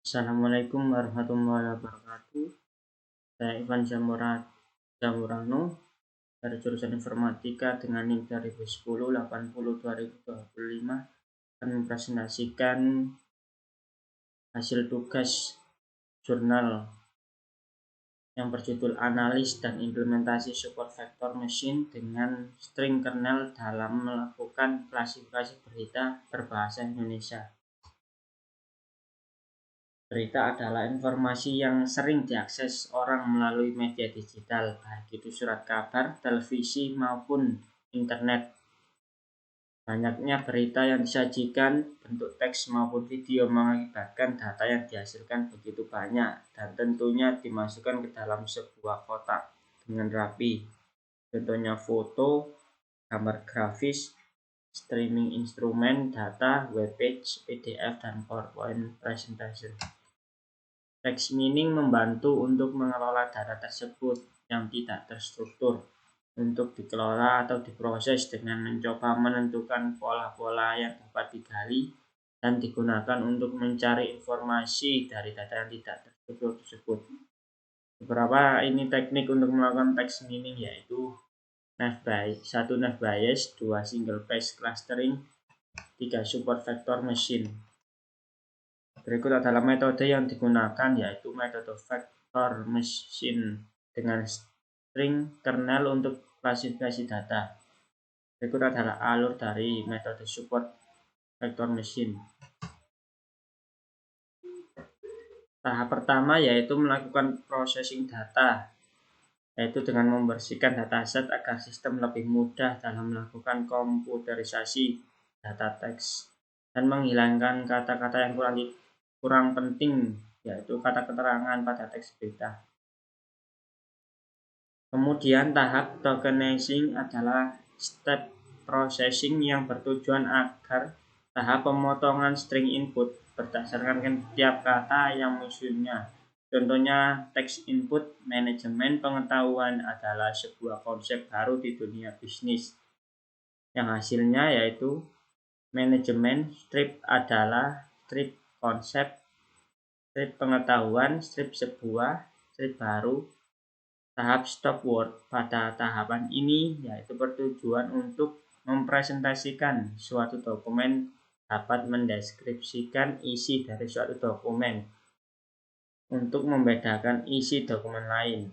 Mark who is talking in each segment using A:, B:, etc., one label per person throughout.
A: Assalamualaikum warahmatullahi wabarakatuh. Saya Ivan Jamurano dari jurusan Informatika dengan NIM 2010 80 2025 akan mempresentasikan hasil tugas jurnal yang berjudul Analis dan Implementasi Support Vector Machine dengan String Kernel dalam melakukan klasifikasi berita berbahasa Indonesia. Berita adalah informasi yang sering diakses orang melalui media digital, baik itu surat kabar, televisi, maupun internet. Banyaknya berita yang disajikan, bentuk teks maupun video mengakibatkan data yang dihasilkan begitu banyak dan tentunya dimasukkan ke dalam sebuah kotak dengan rapi. Contohnya foto, gambar grafis, streaming instrumen, data, webpage, PDF, dan PowerPoint presentation. Text mining membantu untuk mengelola data tersebut yang tidak terstruktur untuk dikelola atau diproses dengan mencoba menentukan pola-pola yang dapat digali dan digunakan untuk mencari informasi dari data yang tidak terstruktur tersebut. Beberapa teknik untuk melakukan text mining yaitu 1 nav bias, 2 single phase clustering, 3 support vector machine. Berikut adalah metode yang digunakan yaitu metode vector machine dengan string kernel untuk klasifikasi data. Berikut adalah alur dari metode support vector machine. Tahap pertama yaitu melakukan processing data, yaitu dengan membersihkan dataset agar sistem lebih mudah dalam melakukan komputerisasi data teks dan menghilangkan kata-kata yang kurang penting, yaitu kata keterangan pada teks berita. Kemudian tahap tokenizing adalah step processing yang bertujuan agar tahap pemotongan string input berdasarkan setiap kata yang munculnya. Contohnya text input manajemen pengetahuan adalah sebuah konsep baru di dunia bisnis. Yang hasilnya yaitu manajemen strip adalah strip konsep, strip pengetahuan, strip sebuah, strip baru. Tahap stop word pada tahapan ini yaitu bertujuan untuk mempresentasikan suatu dokumen dapat mendeskripsikan isi dari suatu dokumen untuk membedakan isi dokumen lain.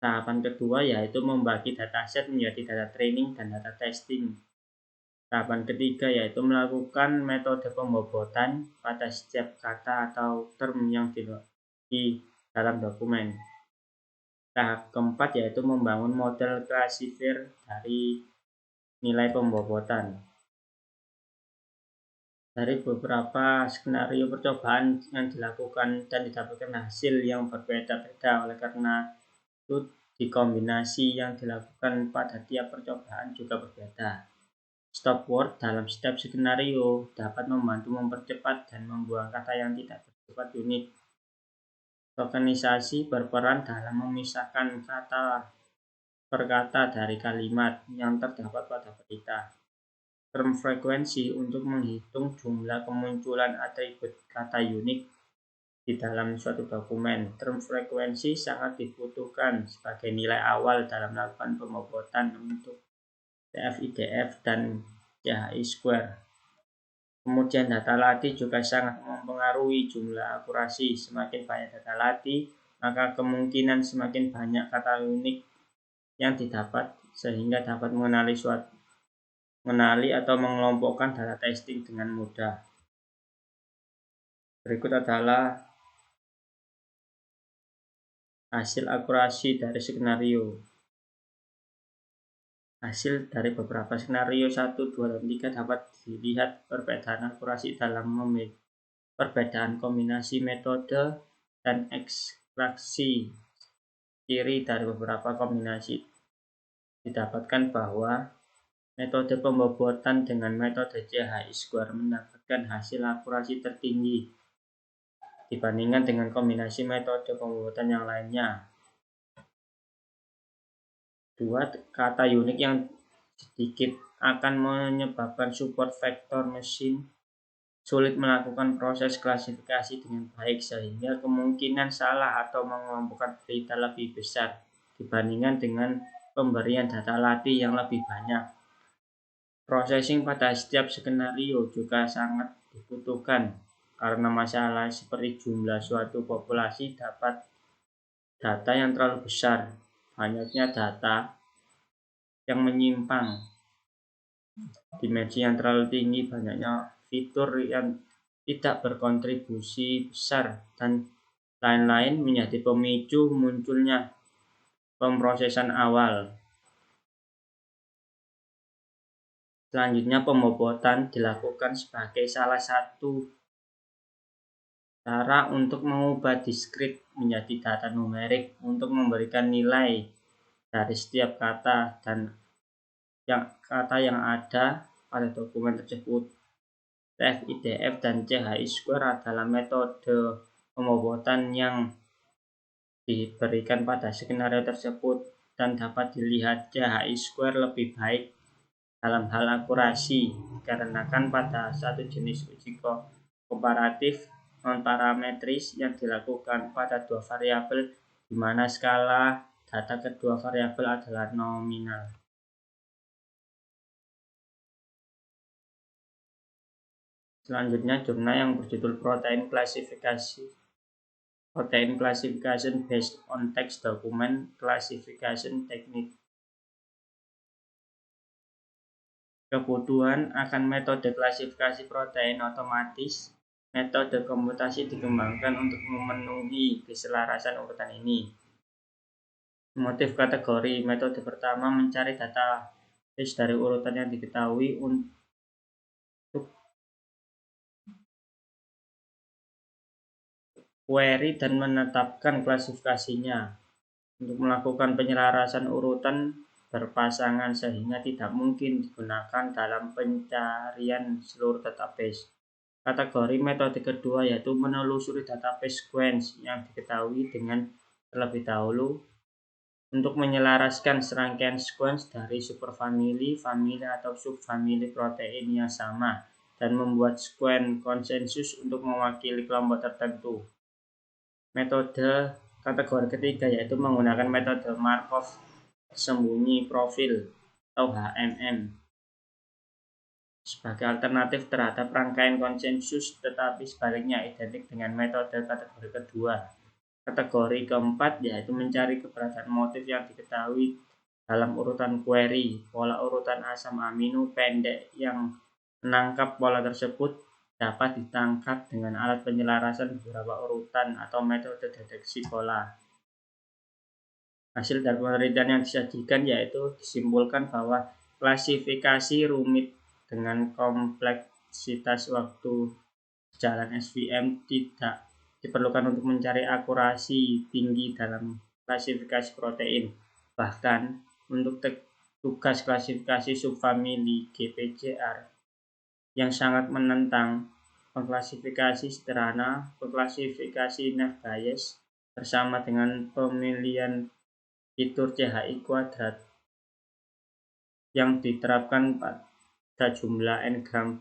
A: Tahapan kedua yaitu membagi dataset menjadi data training dan data testing. Tahapan ketiga yaitu melakukan metode pembobotan pada setiap kata atau term yang di dalam dokumen. Tahap keempat yaitu membangun model klasifier dari nilai pembobotan. Dari beberapa skenario percobaan yang dilakukan dan didapatkan hasil yang berbeda-beda, oleh karena itu dikombinasi yang dilakukan pada tiap percobaan juga berbeda. Stop word dalam setiap skenario dapat membantu mempercepat dan membuang kata yang tidak bersifat unik. Tokenisasi berperan dalam memisahkan kata per kata dari kalimat yang terdapat pada berita. Term frekuensi untuk menghitung jumlah kemunculan atribut kata unik di dalam suatu dokumen. Term frekuensi sangat dibutuhkan sebagai nilai awal dalam melakukan pembobotan untuk TF-IDF dan CHI-square. Kemudian data latih juga sangat mempengaruhi jumlah akurasi. Semakin banyak data latih, maka kemungkinan semakin banyak kata unik yang didapat sehingga dapat mengenali atau mengelompokkan data testing dengan mudah. Berikut adalah hasil akurasi dari skenario. Hasil dari beberapa skenario 1, 2, dan 3 dapat dilihat perbedaan akurasi dalam perbedaan kombinasi metode dan ekstraksi ciri dari beberapa kombinasi. Didapatkan bahwa metode pembobotan dengan metode CHI-square mendapatkan hasil akurasi tertinggi dibandingkan dengan kombinasi metode pembobotan yang lainnya. 2. Kata unik yang sedikit akan menyebabkan support vector machine sulit melakukan proses klasifikasi dengan baik sehingga kemungkinan salah atau mengelompokkan berita lebih besar dibandingkan dengan pemberian data latih yang lebih banyak. Processing pada setiap skenario juga sangat dibutuhkan karena masalah seperti jumlah suatu populasi dapat data yang terlalu besar, banyaknya data yang menyimpang, dimensi yang terlalu tinggi, banyaknya fitur yang tidak berkontribusi besar, dan lain-lain menjadi pemicu munculnya pemrosesan awal. Selanjutnya, pembobotan dilakukan sebagai salah satu cara untuk mengubah diskrit menjadi data numerik untuk memberikan nilai dari setiap kata yang ada pada dokumen tersebut. TF-IDF dan CHI-square adalah metode pembobotan yang diberikan pada skenario tersebut dan dapat dilihat CHI-square lebih baik dalam hal akurasi dikarenakan pada satu jenis uji komparatif non-parametris yang dilakukan pada dua variabel di mana skala data kedua variabel adalah nominal. Selanjutnya jurnal yang berjudul Protein Classification Based on Text Document Classification Technique. Kebutuhan akan metode klasifikasi protein otomatis. Metode komputasi dikembangkan untuk memenuhi keselarasan urutan ini. Motif kategori. Metode pertama mencari database dari urutan yang diketahui untuk query dan menetapkan klasifikasinya. Untuk melakukan penyelarasan urutan berpasangan sehingga tidak mungkin digunakan dalam pencarian seluruh database. Kategori metode kedua yaitu menelusuri database sequence yang diketahui dengan terlebih dahulu untuk menyelaraskan serangkaian sequence dari superfamili, famili atau subfamili protein yang sama dan membuat sequence konsensus untuk mewakili kelompok tertentu. Metode kategori ketiga yaitu menggunakan metode Markov tersembunyi profil atau HMM sebagai alternatif terhadap rangkaian konsensus, tetapi sebaliknya identik dengan metode kategori kedua. Kategori keempat yaitu mencari keberadaan motif yang diketahui dalam urutan query. Pola urutan asam amino pendek yang menangkap pola tersebut dapat ditangkap dengan alat penyelarasan beberapa urutan atau metode deteksi pola. Hasil dari penelitian yang disajikan yaitu disimpulkan bahwa klasifikasi rumit dengan kompleksitas waktu jalan SVM tidak diperlukan untuk mencari akurasi tinggi dalam klasifikasi protein. Bahkan untuk tugas klasifikasi subfamili GPCR yang sangat menentang, pengklasifikasi sederhana, pengklasifikasi Naive Bayes bersama dengan pemilihan fitur CHI kuadrat yang diterapkan pada jumlah n-gram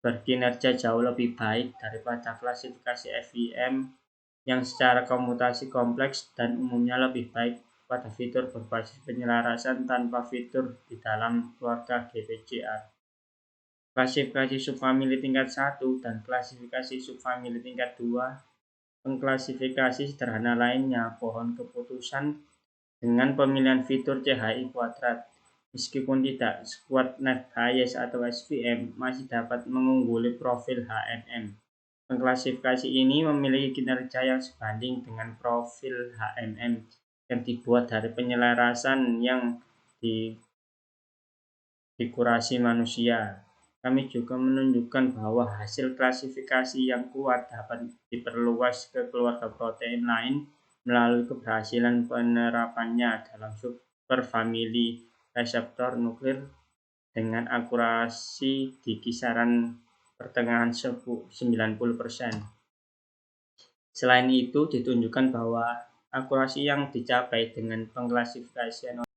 A: berkinerja jauh lebih baik daripada klasifikasi FEM yang secara komputasi kompleks dan umumnya lebih baik pada fitur berbasis penyelarasan tanpa fitur di dalam keluarga GPCR. Klasifikasi subfamili tingkat 1 dan klasifikasi subfamili tingkat 2. Pengklasifikasi sederhana lainnya, pohon keputusan dengan pemilihan fitur CHI kuadrat. Meskipun tidak sekuat Naive Bayes atau SVM, masih dapat mengungguli profil HMM. Pengklasifikasi ini memiliki kinerja yang sebanding dengan profil HMM yang dibuat dari penyelarasan yang dikurasi manusia. Kami juga menunjukkan bahwa hasil klasifikasi yang kuat dapat diperluas ke keluarga protein lain melalui keberhasilan penerapannya dalam superfamili reseptor nuklir dengan akurasi di kisaran pertengahan 90%. Selain itu, ditunjukkan bahwa akurasi yang dicapai dengan pengklasifikasian